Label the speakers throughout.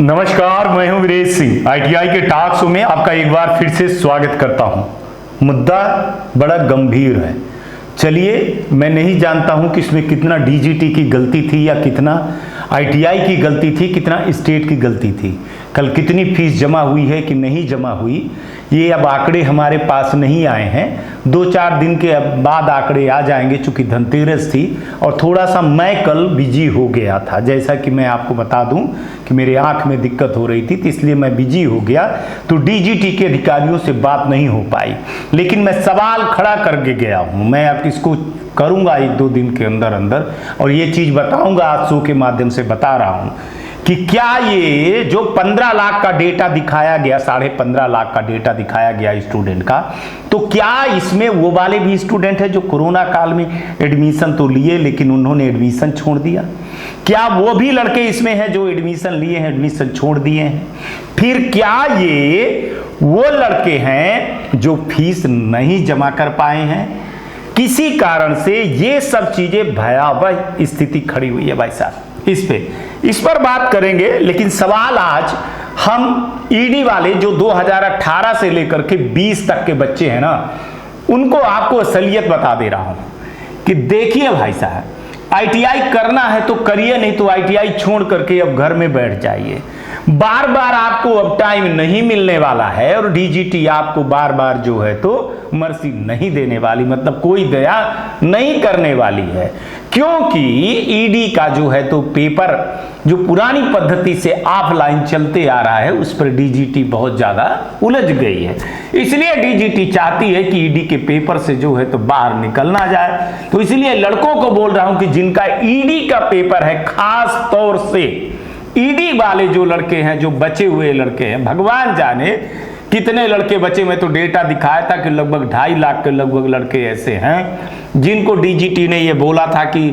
Speaker 1: नमस्कार, मैं हूं वीरेश सिंह। आईटीआई के टॉक शो में आपका एक बार फिर से स्वागत करता हूं। मुद्दा बड़ा गंभीर है। चलिए, मैं नहीं जानता हूं कि इसमें कितना डीजीटी की गलती थी या कितना आईटीआई की गलती थी, कितना स्टेट की गलती थी। कल कितनी फीस जमा हुई है कि नहीं जमा हुई, ये अब आंकड़े हमारे पास नहीं आए हैं। 2-4 दिन के बाद आंकड़े आ जाएंगे, चूंकि धनतेरस थी और थोड़ा सा मैं कल बिजी हो गया था। जैसा कि मैं आपको बता दूं कि मेरे आंख में दिक्कत हो रही थी, तो इसलिए मैं बिजी हो गया, तो डीजीटी के अधिकारियों से बात नहीं हो पाई। लेकिन मैं सवाल खड़ा करके गया हूं। मैं अब इसको करूंगा 1-2 दिन के अंदर अंदर, और ये चीज बताऊंगा, आज शो के माध्यम से बता रहा हूं कि क्या ये जो 15 लाख का डेटा दिखाया गया, 15.5 लाख का डेटा दिखाया गया स्टूडेंट का, तो क्या इसमें वो वाले भी स्टूडेंट है जो कोरोना काल में एडमिशन तो लिए लेकिन उन्होंने एडमिशन छोड़ दिया? क्या वो भी लड़के इसमें हैं जो एडमिशन लिए हैं, एडमिशन छोड़ दिए हैं? फिर क्या ये वो लड़के हैं जो फीस नहीं जमा कर पाए हैं? किसी कारण से ये सब चीजें भयावह स्थिति खड़ी हुई है भाई साहब। इस पर बात करेंगे। लेकिन सवाल आज हम ईडी वाले जो 2018 से लेकर के 20 तक के बच्चे हैं ना, उनको आपको असलियत बता दे रहा हूं कि देखिए भाई साहब, आईटीआई करना है तो करिए, नहीं तो आईटीआई छोड़ करके अब घर में बैठ जाइए। बार बार आपको अब टाइम नहीं मिलने वाला है और डीजीटी आपको बार बार जो है तो मर्सी नहीं देने वाली, मतलब कोई दया नहीं करने वाली है। क्योंकि ईडी का जो है तो पेपर जो पुरानी पद्धति से ऑफलाइन चलते आ रहा है, उस पर डीजीटी बहुत ज्यादा उलझ गई है। इसलिए डीजीटी चाहती है कि ईडी के पेपर से जो है तो बाहर निकलना जाए। तो इसलिए लड़कों को बोल रहा हूं कि जिनका ईडी का पेपर है, खास तौर से ईडी वाले जो लड़के हैं, जो बचे हुए लड़के हैं, भगवान जाने कितने लड़के बचे। मैं तो डेटा दिखाया था कि लगभग 2.5 लाख के लगभग लड़के ऐसे हैं जिनको डीजीटी ने ये बोला था कि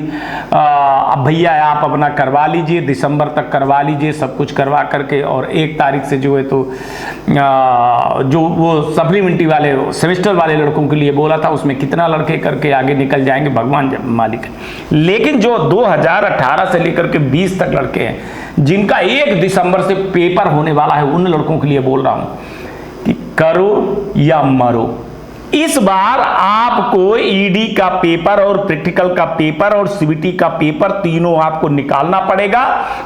Speaker 1: अब भैया आप अपना करवा लीजिए, दिसंबर तक करवा लीजिए, सब कुछ करवा करके, और 1 तारीख से जो है तो जो वो सप्लीमेंट्री वाले सेमेस्टर वाले लड़कों के लिए बोला था, उसमें कितना लड़के करके आगे निकल जाएंगे भगवान मालिक है। लेकिन जो 2018 से लेकर के 20 तक लड़के हैं जिनका 1 दिसंबर से पेपर होने वाला है, उन लड़कों के लिए बोल रहा हूं कि करो या मरो। इस बार आपको ईडी का पेपर और प्रैक्टिकल का पेपर और सीबीटी का पेपर तीनों आपको निकालना पड़ेगा,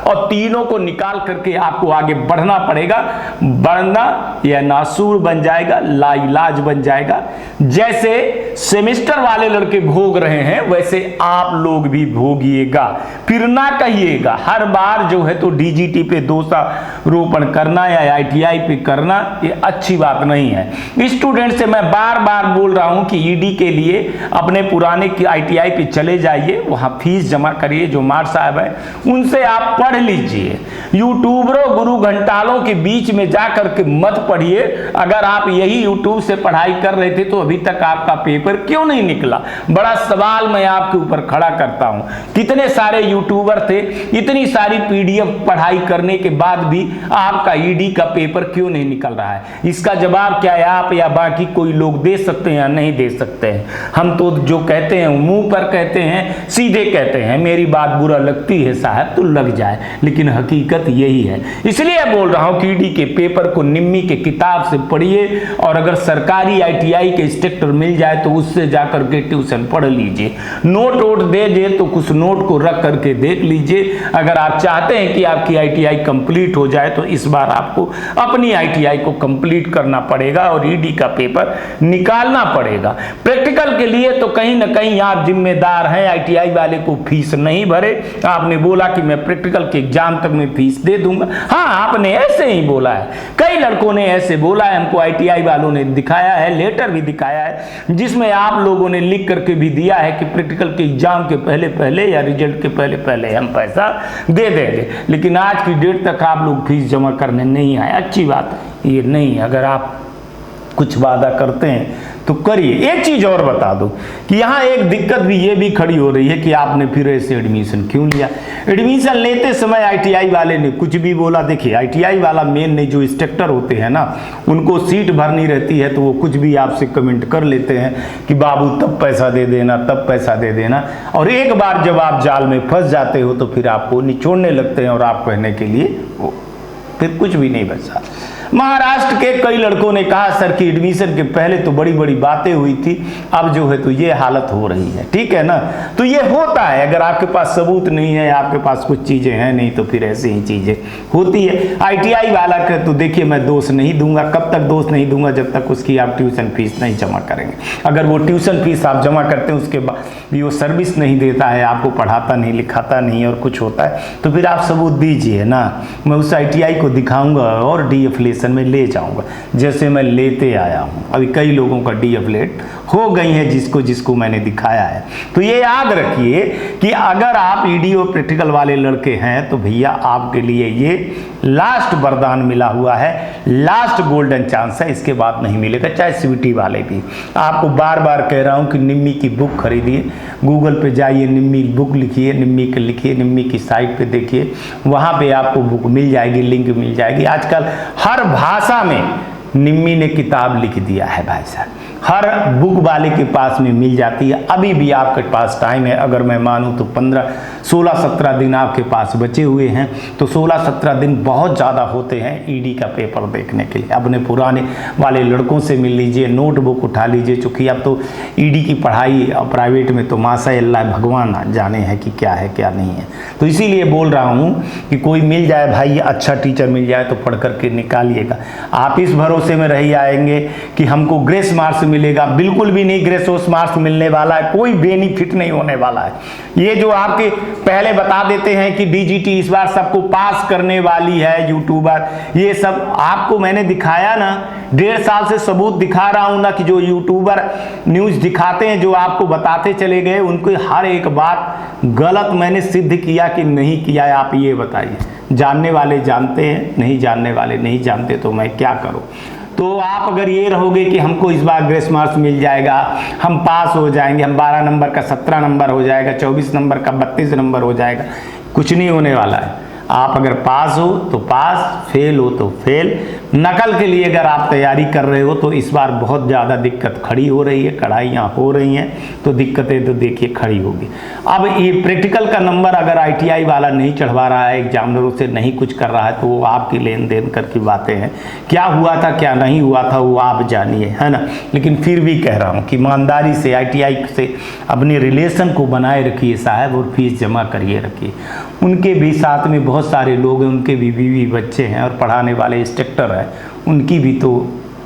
Speaker 1: और तीनों को निकाल करके आपको आगे बढ़ना पड़ेगा। बढ़ना या नासूर बन जाएगा, लाइलाज बन जाएगा। जैसे सेमेस्टर वाले लड़के भोग रहे हैं, वैसे आप लोग भी भोगिएगा। फिर ना कहिएगा हर बार जो है तो डीजीटी पे दोषारोपण करना या आईटीआई पे करना, ये अच्छी बात नहीं है। स्टूडेंट से मैं बार बार बोल रहा हूं कि ईडी के लिए अपने पुराने की आईटीआई पे चले जाइए, वहां फीस जमा करिए। जो मार साहब है उनसे आप पढ़ लीजिए। यूट्यूबरों गुरु घंटालों के बीच में जाकर के मत पढ़िए। अगर आप यही यूट्यूब से पढ़ाई कर रहे थे तो अभी तक आपका पेपर क्यों नहीं निकला? बड़ा सवाल मैं आपके ऊपर खड़ा करता हूं। कितने सारे यूट्यूबर थे, इतनी सारी पीडीएफ पढ़ाई करने के बाद भी आपका ईडी का पेपर क्यों नहीं निकल रहा है? इसका जवाब क्या है? आप या बाकी कोई लोग दे सकते हैं या नहीं दे सकते हैं? हम तो जो कहते हैं मुंह पर कहते हैं, सीधे कहते हैं। मेरी बात बुरा लगती है साहब तो लग जाए, लेकिन हकीकत यही है। इसलिए बोल रहा हूं कि ईडी के पेपर को निम्मी के किताब से पढ़िए, और अगर सरकारी आईटीआई के इंस्ट्रक्टर मिल जाए तो उससे जाकर के ट्यूशन पढ़ लीजिए। नोट वोट दे दे तो कुछ नोट को रख करके देख लीजिए। अगर आप चाहते हैं कि आपकी आईटीआई कंप्लीट हो जाए तो इस बार आपको अपनी आईटीआई को कंप्लीट करना पड़ेगा और ईडी का पेपर निकालना पड़ेगा। प्रैक्टिकल के लिए तो कहीं ना कहीं आप जिम्मेदार हैं। आईटीआई वाले को फीस नहीं भरे, आपने बोला कि मैं प्रैक्टिकल के एग्जाम तक में फीस दे दूंगा। हाँ, आपने ऐसे ही बोला है, कई लड़कों ने ऐसे बोला है। हमको आईटीआई वालों ने दिखाया है, लेटर भी दिखाया है, जिसमें आप लोगों ने लिख करके भी दिया है कि प्रैक्टिकल के एग्जाम के पहले पहले या रिजल्ट के पहले पहले हम पैसा दे देंगे। लेकिन आज की डेट तक आप लोग फीस जमा करने नहीं आए। अच्छी बात ये नहीं। अगर आप कुछ वादा करते हैं तो करिए। एक चीज और बता दो कि यहाँ एक दिक्कत भी ये भी खड़ी हो रही है कि आपने फिर ऐसे एडमिशन क्यों लिया? एडमिशन लेते समय आईटीआई वाले ने कुछ भी बोला। देखिए, आईटीआई वाला मेन नहीं, जो इंस्ट्रक्टर होते हैं ना, उनको सीट भरनी रहती है तो वो कुछ भी आपसे कमेंट कर लेते हैं कि बाबू तब पैसा दे देना, तब पैसा दे देना। और एक बार जब आप जाल में फंस जाते हो तो फिर आपको निचोड़ने लगते हैं और आप कहने के लिए फिर कुछ भी नहीं बचा। महाराष्ट्र के कई लड़कों ने कहा सर कि एडमिशन के पहले तो बड़ी बड़ी बातें हुई थी, अब जो है तो ये हालत हो रही है। ठीक है ना, तो ये होता है, अगर आपके पास सबूत नहीं है, आपके पास कुछ चीज़ें हैं नहीं, तो फिर ऐसी ही चीज़ें होती है। आईटीआई वाला का तो देखिए मैं दोष नहीं दूंगा, कब तक दोष नहीं दूंगा, जब तक उसकी आप ट्यूशन फीस नहीं जमा करेंगे। अगर वो ट्यूशन फीस आप जमा करते हैं, उसके बाद भी वो सर्विस नहीं देता है, आपको पढ़ाता नहीं, लिखाता नहीं और कुछ होता है, तो फिर आप सबूत दीजिए ना। मैं उस आईटीआई को दिखाऊंगा और डीएफिलिएशन में ले जाऊंगा, जैसे मैं लेते आया हूं। अभी कई लोगों का डीएफिलिएट हो गई है, जिसको जिसको मैंने दिखाया है। तो ये याद रखिए कि अगर आप ईडी और प्रैक्टिकल वाले लड़के हैं तो भैया आपके लिए ये लास्ट वरदान मिला हुआ है, लास्ट गोल्डन चांस है, इसके बाद नहीं मिलेगा। चाहे सीवीटी वाले भी, आपको बार बार कह रहा हूं कि निम्मी की बुक खरीदिए, गूगल पे जाइए, निम्मी बुक लिखिए, निम्मी के लिखिए, निम्मी की साइट पे देखिए, वहां पे आपको बुक मिल जाएगी, लिंक मिल जाएगी। आजकल हर भाषा में निम्मी ने किताब लिख दिया है भाई साहब, हर बुक वाले के पास में मिल जाती है। अभी भी आपके पास टाइम है, अगर मैं मानूं तो 16-17 दिन आपके पास बचे हुए हैं, तो 16-17 दिन बहुत ज़्यादा होते हैं ईडी का पेपर देखने के लिए। अपने पुराने वाले लड़कों से मिल लीजिए, नोटबुक उठा लीजिए, चूँकि अब तो ईडी की पढ़ाई प्राइवेट में तो माशाअल्लाह भगवान जाने हैं कि क्या है क्या नहीं है। तो इसीलिए बोल रहा हूँ कि कोई मिल जाए भाई, अच्छा टीचर मिल जाए तो पढ़ करके निकालिएगा। आप इस भरोसे में रही आएंगे कि हमको ग्रेस मार्क्स मिलेगा, बिल्कुल भी नहीं ग्रेस मार्क्स मिलने वाला है, कोई बेनिफिट नहीं होने वाला है। ये जो आपके पहले बता देते हैं कि डीजीटी इस बार सबको पास करने वाली है, यूट्यूबर, ये सब आपको मैंने दिखाया ना, 1.5 साल से सबूत दिखा रहा हूं ना, कि जो यूट्यूबर न्यूज दिखाते हैं, जो आपको बताते चले गए, उनको हर एक बात गलत मैंने सिद्ध किया कि नहीं किया है। आप ये बताइए, जानने वाले जानते हैं, नहीं जानने वाले नहीं जानते, तो मैं क्या करूं। तो आप अगर ये रहोगे कि हमको इस बार ग्रेस मार्क्स मिल जाएगा, हम पास हो जाएंगे, हम 12 नंबर का 17 नंबर हो जाएगा, 24 नंबर का 32 नंबर हो जाएगा, कुछ नहीं होने वाला है। आप अगर पास हो तो पास, फेल हो तो फेल। नकल के लिए अगर आप तैयारी कर रहे हो तो इस बार बहुत ज़्यादा दिक्कत खड़ी हो रही है, कड़ाइयाँ हो रही हैं, तो दिक्कतें तो देखिए खड़ी होगी। अब ये प्रैक्टिकल का नंबर अगर आईटीआई वाला नहीं चढ़वा रहा है, एग्जामिनरों से नहीं कुछ कर रहा है, तो वो आपकी लेन देन कर की बातें हैं। क्या हुआ था क्या नहीं हुआ था वो आप जानिए, है ना। लेकिन फिर भी कह रहा हूँ कि ईमानदारी से आईटीआई से अपने रिलेशन को बनाए रखिए साहब, और फीस जमा करिए रखिए। उनके भी साथ में बहुत सारे लोग हैं, उनके भी बीवी बच्चे हैं, और पढ़ाने वाले इंस्ट्रक्टर हैं, उनकी भी तो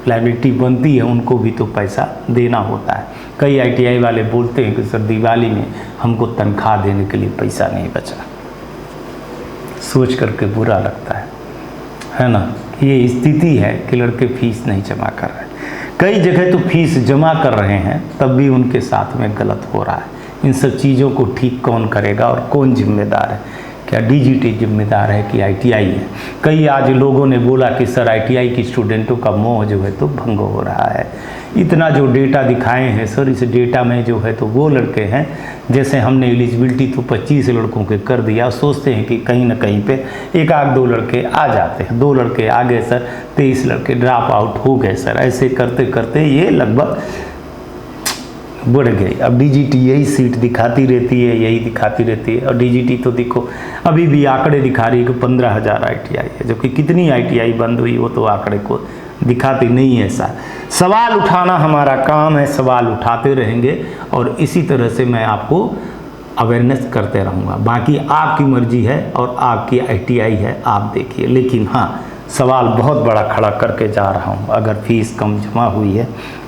Speaker 1: लायबिलिटी बनती है, उनको भी तो पैसा देना होता है। कई आईटीआई वाले बोलते हैं कि सर दिवाली में हमको तनख्वाह देने के लिए पैसा नहीं बचा। सोच करके बुरा लगता है ना। ये स्थिति है कि लड़के फीस नहीं जमा कर रहे, कई जगह तो फीस जमा कर रहे हैं, तब भी उनके साथ में गलत हो रहा है। इन सब चीज़ों को ठीक कौन करेगा और कौन जिम्मेदार है? क्या डीजीटी जिम्मेदार है कि आईटीआई है? कई आज लोगों ने बोला कि सर आईटीआई की स्टूडेंटों का मोह जो है तो भंग हो रहा है। इतना जो डेटा दिखाए हैं सर, इस डेटा में जो है तो वो लड़के हैं, जैसे हमने एलिजिबिलिटी तो 25 लड़कों के कर दिया, सोचते हैं कि कहीं ना कहीं पे 1-2 लड़के आ जाते हैं। 2 लड़के आ गए सर, 23 लड़के ड्रॉप आउट हो गए सर। ऐसे करते करते ये लगभग बढ़ गई। अब डीजीटी यही सीट दिखाती रहती है, यही दिखाती रहती है। और डीजीटी तो देखो अभी भी आंकड़े दिखा रही है कि 15,000 आईटीआई है, जबकि कितनी आईटीआई बंद हुई वो तो आंकड़े को दिखाती नहीं है। ऐसा सवाल उठाना हमारा काम है, सवाल उठाते रहेंगे और इसी तरह से मैं आपको अवेयरनेस करते रहूँगा। बाकी आपकी मर्जी है और आपकी आईटीआई है, आप देखिए। लेकिन हाँ, सवाल बहुत बड़ा खड़ा करके जा रहा हूँ, अगर फीस कम जमा हुई है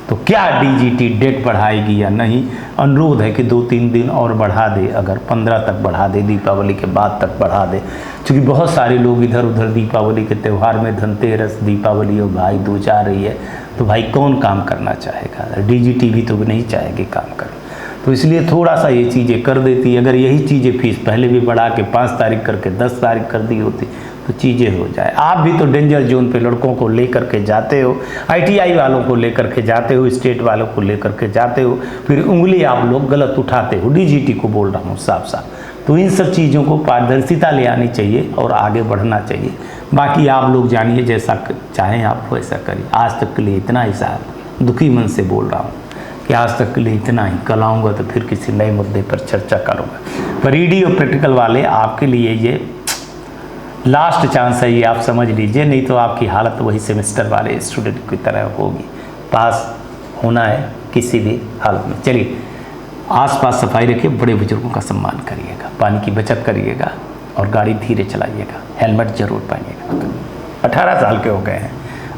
Speaker 1: तो क्या डीजीटी डेट बढ़ाएगी या नहीं? अनुरोध है कि 2-3 दिन और बढ़ा दे, अगर 15 तक बढ़ा दे, दीपावली के बाद तक बढ़ा दे, क्योंकि बहुत सारे लोग इधर उधर दीपावली के त्यौहार में, धनतेरस, दीपावली और भाई दूज आ रही है, तो भाई कौन काम करना चाहेगा? डीजीटी भी तो नहीं चाहेगी काम करना, तो इसलिए थोड़ा सा ये चीज़ें कर देती है। अगर यही चीज़ें फीस पहले भी बढ़ा के 5 तारीख करके 10 तारीख कर दी होती तो चीज़ें हो जाए। आप भी तो डेंजर जोन पे लड़कों को लेकर के जाते हो, आईटीआई वालों को लेकर के जाते हो, स्टेट वालों को लेकर के जाते हो, फिर उंगली आप लोग गलत उठाते हो। डीजीटी को बोल रहा हूँ साफ साफ। तो इन सब चीज़ों को पारदर्शिता ले आनी चाहिए और आगे बढ़ना चाहिए। बाकी आप लोग जानिए, जैसा चाहें आप वैसा करिए। आज तक के लिए इतना ही साहब, दुखी मन से बोल रहा हूँ कि आज तक के लिए इतना ही। कल आऊँगा तो फिर किसी नए मुद्दे पर चर्चा करूँगा। पर ईडी और प्रैक्टिकल वाले आपके लिए ये लास्ट चांस है ये, आप समझ लीजिए, नहीं तो आपकी हालत वही सेमेस्टर वाले स्टूडेंट की तरह होगी। पास होना है किसी भी हालत में। चलिए, आसपास सफाई रखिए, बड़े बुजुर्गों का सम्मान करिएगा, पानी की बचत करिएगा और गाड़ी धीरे चलाइएगा, हेलमेट जरूर पहनिएगा। 18 साल के हो गए हैं,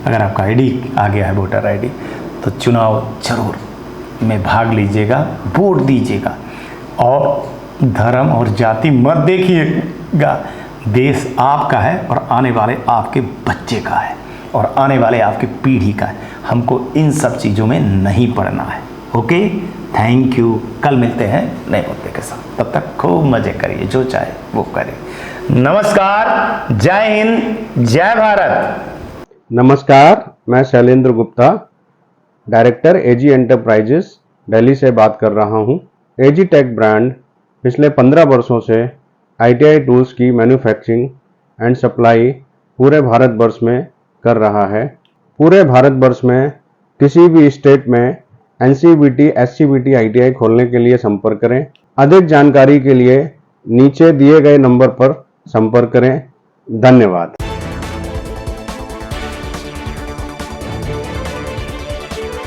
Speaker 1: अगर आपका आईडी आ गया है, वोटर आईडी, तो चुनाव जरूर में भाग लीजिएगा, वोट दीजिएगा और धर्म और जाति मत देखिएगा। देश आपका है और आने वाले आपके बच्चे का है और आने वाले आपकी पीढ़ी का है। हमको इन सब चीज़ों में नहीं पड़ना है। Okay, thank you. कल मिलते हैं नए मुद्दे के साथ, तब तक खूब मजे करिए, जो चाहे वो करिए। नमस्कार, जय हिंद, जय भारत।
Speaker 2: नमस्कार, मैं शैलेंद्र गुप्ता, डायरेक्टर एजी एंटरप्राइजेस दिल्ली से बात कर रहा हूं। एजी टेक ब्रांड पिछले 15 वर्षों से आईटीआई टूल्स की मैन्युफैक्चरिंग एंड सप्लाई पूरे भारतवर्ष में कर रहा है। पूरे भारतवर्ष में किसी भी स्टेट में एनसीबीटी, एससीबीटी आईटीआई खोलने के लिए संपर्क करें। अधिक जानकारी के लिए नीचे दिए गए नंबर पर संपर्क करें। धन्यवाद।